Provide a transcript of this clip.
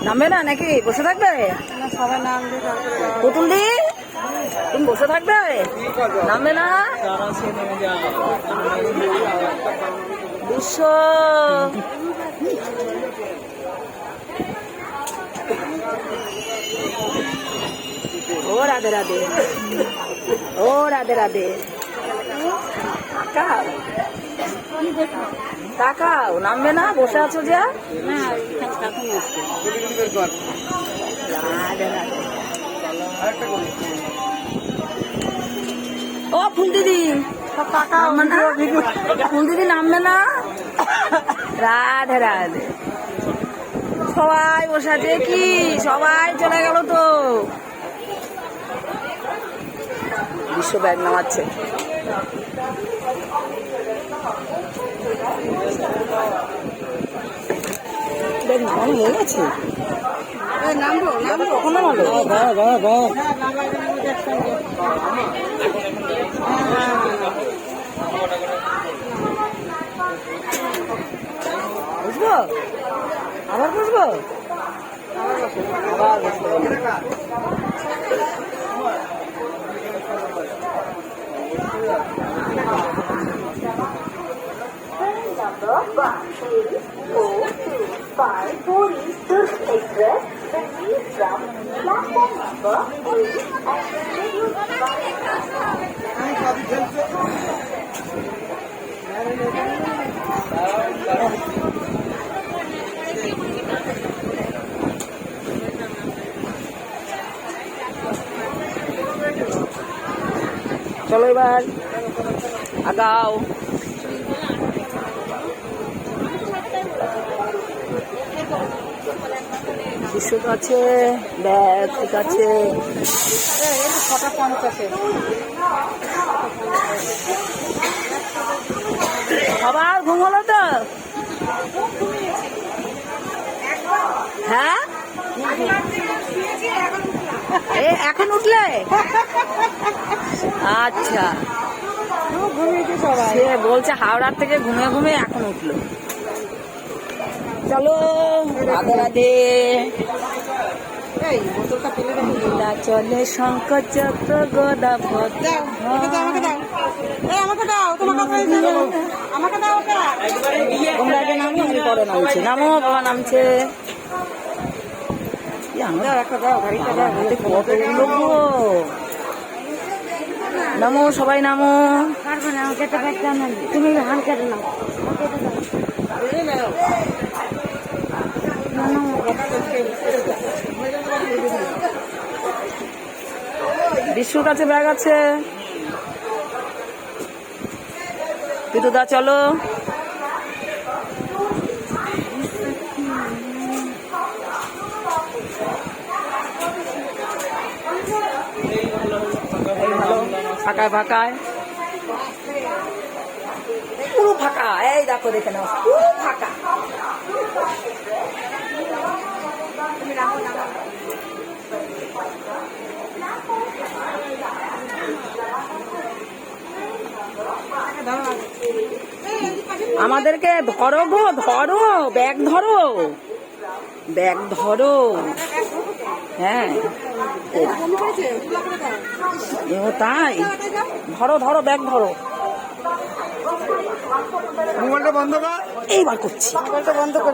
নামবে না নাকি বসে থাকবে? সবাই নামবে পুতুল দি তুমি বসে থাকবে, নামবে না? বিশ্ব ও রাধে রাধে, ও রাধে রাধে। তাকাও তাকাও, নামবে না? বসে আছো যে। রাধে রাধে। ও ফুল দিদি ফুল দিদি নামবে না? রাধে রাধে। সবাই বসে আছে কি? সবাই চলে গেল তো। বিশ্ব ব্যাগ নামাচ্ছে। ব্যাগ নামানো হয়ে গেছে। কখন নামালো? বুঝবো আবার বুঝবো আবার বুঝবো। Number 18425 Puri Durg Express will leave from platform number 8 and scheduled by চলো এবার আগাও। বিশ্ব আছে, ব্যাগ ঠিক আছে। সবার ঘুম হলো তো? হ্যাঁ এখন উঠলে? আচ্ছা, সে বলছে হাওড়ার থেকে ঘুমিয়ে ঘুমিয়ে এখন উঠলো। চলো রাধে রাধে। চলে শঙ্কর চক্র গদা তোমরা আগে নামো, আমি পরে নামছি। নামো বাবা নামছে। নামো সবাই নামো। তুমি হান কেটে নাও। বিশুর কাছে ব্যাগ আছে। পিতুদা চলো। ফাঁকায় ফাঁকায় পুরো ফাঁকা। এই দেখো দেখে নাও পুরো ফাঁকা। আমাদেরকে ধরো গো, ধরো ব্যাগ ধরো, ব্যাগ ধরো। হ্যাঁ ও তাই, ধরো ধরো ব্যাগ ধরো। মোবাইলটা বন্ধ কর। এইবার করছি, মোবাইলটা বন্ধ করবি।